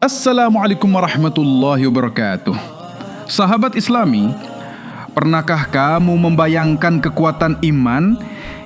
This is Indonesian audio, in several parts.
Assalamualaikum warahmatullahi wabarakatuh. Sahabat Islami, pernahkah kamu membayangkan kekuatan iman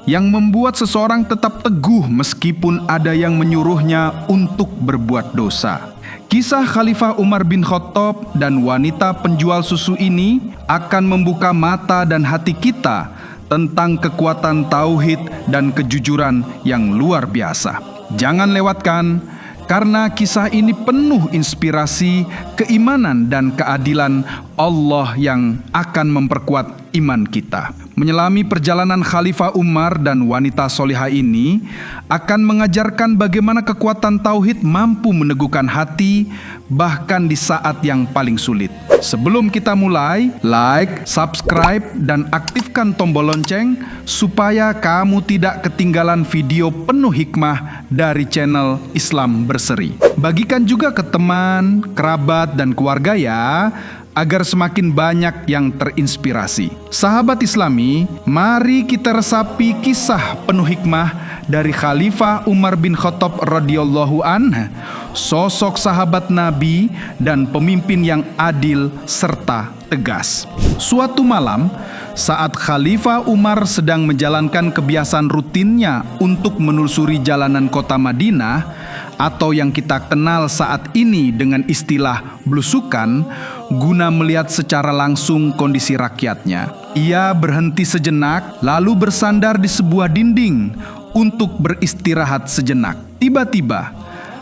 yang membuat seseorang tetap teguh meskipun ada yang menyuruhnya untuk berbuat dosa? Kisah Khalifah Umar bin Khattab dan wanita penjual susu ini akan membuka mata dan hati kita tentang kekuatan tauhid dan kejujuran yang luar biasa. Jangan lewatkan, karena kisah ini penuh inspirasi, keimanan dan keadilan Allah yang akan memperkuat iman kita. Menyelami perjalanan Khalifah Umar dan wanita solihah ini akan mengajarkan bagaimana kekuatan tauhid mampu meneguhkan hati bahkan di saat yang paling sulit. Sebelum kita mulai, like, subscribe, dan aktifkan tombol lonceng supaya kamu tidak ketinggalan video penuh hikmah dari channel Islam Berseri. Bagikan juga ke teman, kerabat, dan keluarga ya, agar semakin banyak yang terinspirasi. Sahabat Islami, mari kita resapi kisah penuh hikmah dari Khalifah Umar bin Khattab radhiyallahu anhu, sosok sahabat Nabi dan pemimpin yang adil serta tegas. Suatu malam, saat Khalifah Umar sedang menjalankan kebiasaan rutinnya untuk menelusuri jalanan kota Madinah, atau yang kita kenal saat ini dengan istilah blusukan, guna melihat secara langsung kondisi rakyatnya. Ia berhenti sejenak, lalu bersandar di sebuah dinding untuk beristirahat sejenak. Tiba-tiba,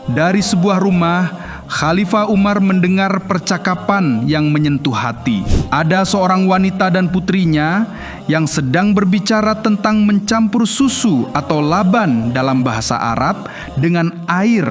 dari sebuah rumah, Khalifah Umar mendengar percakapan yang menyentuh hati. Ada seorang wanita dan putrinya yang sedang berbicara tentang mencampur susu atau laban dalam bahasa Arab dengan air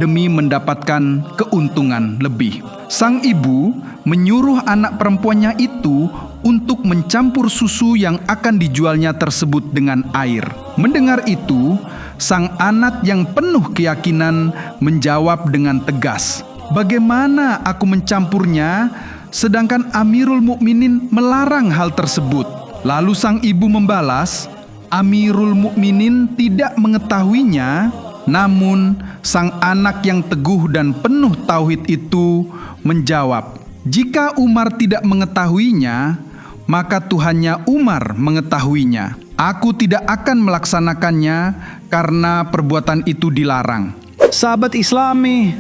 demi mendapatkan keuntungan lebih. Sang ibu menyuruh anak perempuannya itu untuk mencampur susu yang akan dijualnya tersebut dengan air. Mendengar itu, sang anak yang penuh keyakinan menjawab dengan tegas, "Bagaimana aku mencampurnya, sedangkan Amirul Mukminin melarang hal tersebut?" Lalu sang ibu membalas, "Amirul Mukminin tidak mengetahuinya." Namun, sang anak yang teguh dan penuh tauhid itu menjawab, "Jika Umar tidak mengetahuinya, maka Tuhannya Umar mengetahuinya. Aku tidak akan melaksanakannya karena perbuatan itu dilarang." Sahabat Islami,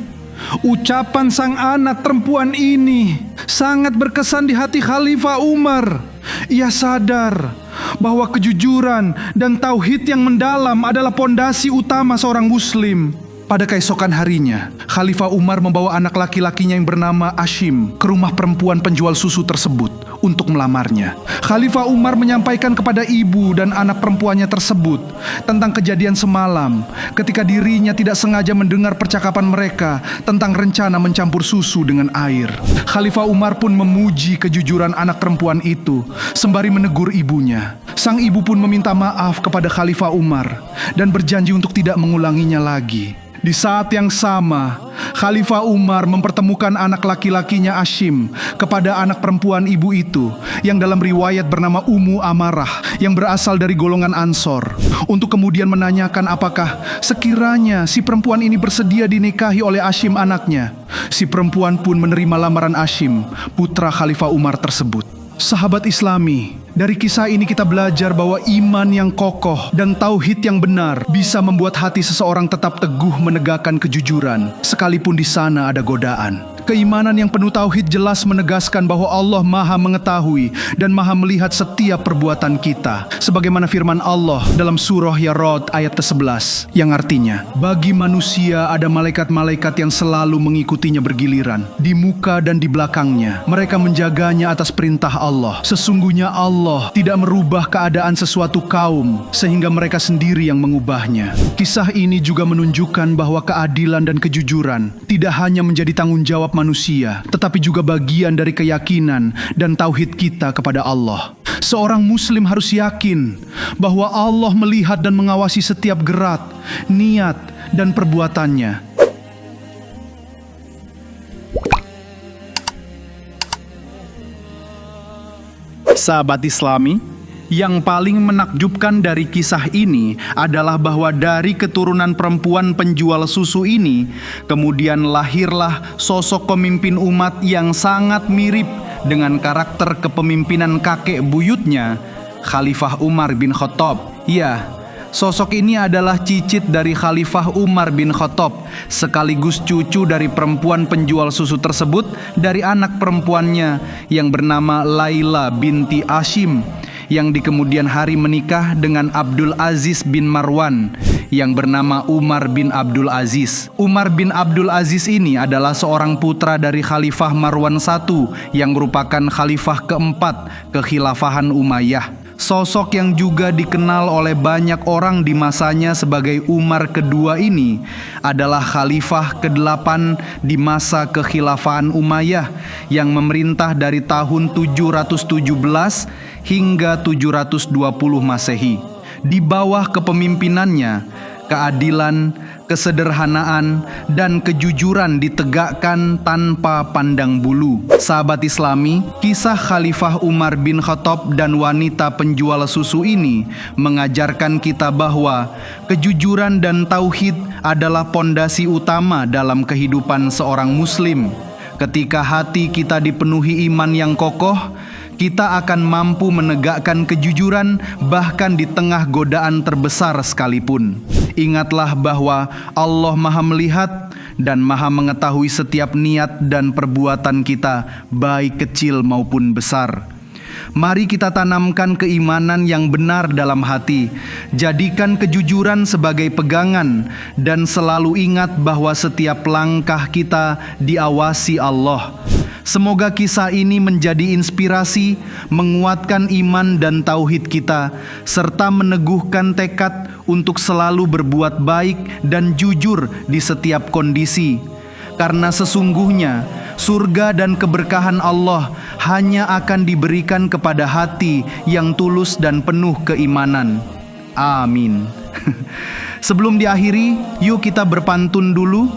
ucapan sang anak perempuan ini sangat berkesan di hati Khalifah Umar. Ia sadar bahwa kejujuran dan tauhid yang mendalam adalah pondasi utama seorang muslim. Pada keesokan harinya, Khalifah Umar membawa anak laki-lakinya yang bernama Ashim ke rumah perempuan penjual susu tersebut untuk melamarnya. Khalifah Umar menyampaikan kepada ibu dan anak perempuannya tersebut tentang kejadian semalam ketika dirinya tidak sengaja mendengar percakapan mereka tentang rencana mencampur susu dengan air. Khalifah Umar pun memuji kejujuran anak perempuan itu sembari menegur ibunya. Sang ibu pun meminta maaf kepada Khalifah Umar dan berjanji untuk tidak mengulanginya lagi. Di saat yang sama, Khalifah Umar mempertemukan anak laki-lakinya Ashim kepada anak perempuan ibu itu yang dalam riwayat bernama Ummu Amarah yang berasal dari golongan Ansor, untuk kemudian menanyakan apakah sekiranya si perempuan ini bersedia dinikahi oleh Ashim anaknya. Si perempuan pun menerima lamaran Ashim, putra Khalifah Umar tersebut. Sahabat Islami, dari kisah ini kita belajar bahwa iman yang kokoh dan tauhid yang benar bisa membuat hati seseorang tetap teguh menegakkan kejujuran, sekalipun di sana ada godaan. Keimanan yang penuh tauhid jelas menegaskan bahwa Allah Maha mengetahui dan Maha melihat setiap perbuatan kita. Sebagaimana firman Allah dalam surah Ya-Rod ayat ke-11 yang artinya, "Bagi manusia ada malaikat-malaikat yang selalu mengikutinya bergiliran, di muka dan di belakangnya. Mereka menjaganya atas perintah Allah. Sesungguhnya Allah tidak merubah keadaan sesuatu kaum sehingga mereka sendiri yang mengubahnya." Kisah ini juga menunjukkan bahwa keadilan dan kejujuran tidak hanya menjadi tanggung jawab manusia, tetapi juga bagian dari keyakinan dan tauhid kita kepada Allah. Seorang muslim harus yakin bahwa Allah melihat dan mengawasi setiap gerak, niat, dan perbuatannya. Sahabat Islami, Yang paling menakjubkan dari kisah ini adalah bahwa dari keturunan perempuan penjual susu ini, kemudian lahirlah sosok pemimpin umat yang sangat mirip dengan karakter kepemimpinan kakek buyutnya, Khalifah Umar bin Khattab. Ya, sosok ini adalah cicit dari Khalifah Umar bin Khattab, sekaligus cucu dari perempuan penjual susu tersebut dari anak perempuannya yang bernama Laila binti Ashim, yang di kemudian hari menikah dengan Abdul Aziz bin Marwan yang bernama Umar bin Abdul Aziz. Umar bin Abdul Aziz ini adalah seorang putra dari Khalifah Marwan I yang merupakan khalifah keempat kekhilafahan Umayyah. Sosok yang juga dikenal oleh banyak orang di masanya sebagai Umar kedua ini adalah khalifah ke-8 di masa kekhilafahan Umayyah yang memerintah dari tahun 717 hingga 720 Masehi. Di bawah kepemimpinannya, keadilan, kesederhanaan, dan kejujuran ditegakkan tanpa pandang bulu. Sahabat Islami, kisah Khalifah Umar bin Khattab dan wanita penjual susu ini mengajarkan kita bahwa kejujuran dan tauhid adalah pondasi utama dalam kehidupan seorang muslim. Ketika hati kita dipenuhi iman yang kokoh, kita akan mampu menegakkan kejujuran bahkan di tengah godaan terbesar sekalipun. Ingatlah bahwa Allah Maha melihat dan Maha mengetahui setiap niat dan perbuatan kita, baik kecil maupun besar. Mari kita tanamkan keimanan yang benar dalam hati. Jadikan kejujuran sebagai pegangan dan selalu ingat bahwa setiap langkah kita diawasi Allah. Semoga kisah ini menjadi inspirasi, menguatkan iman dan tauhid kita, serta meneguhkan tekad untuk selalu berbuat baik dan jujur di setiap kondisi. Karena sesungguhnya surga dan keberkahan Allah hanya akan diberikan kepada hati yang tulus dan penuh keimanan. Amin. Sebelum diakhiri, yuk kita berpantun dulu.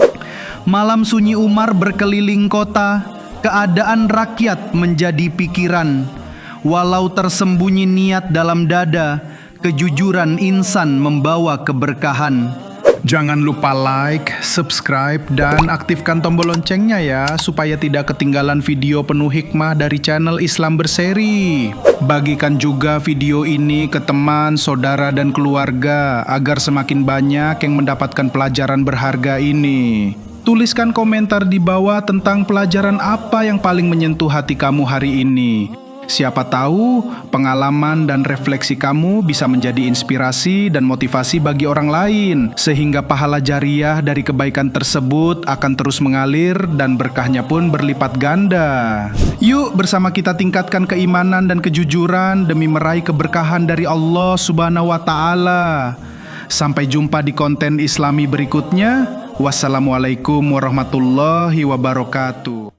Malam sunyi Umar berkeliling kota, keadaan rakyat menjadi pikiran. Walau tersembunyi niat dalam dada, kejujuran insan membawa keberkahan. Jangan lupa like, subscribe, dan aktifkan tombol loncengnya ya, supaya tidak ketinggalan video penuh hikmah dari channel Islam Berseri. Bagikan juga video ini ke teman, saudara, dan keluarga agar semakin banyak yang mendapatkan pelajaran berharga ini. Tuliskan komentar di bawah tentang pelajaran apa yang paling menyentuh hati kamu hari ini. Siapa tahu pengalaman dan refleksi kamu bisa menjadi inspirasi dan motivasi bagi orang lain, sehingga pahala jariah dari kebaikan tersebut akan terus mengalir dan berkahnya pun berlipat ganda. Yuk bersama kita tingkatkan keimanan dan kejujuran demi meraih keberkahan dari Allah Subhanahu wa Ta'ala. Sampai jumpa di konten Islami berikutnya. Wassalamualaikum warahmatullahi wabarakatuh.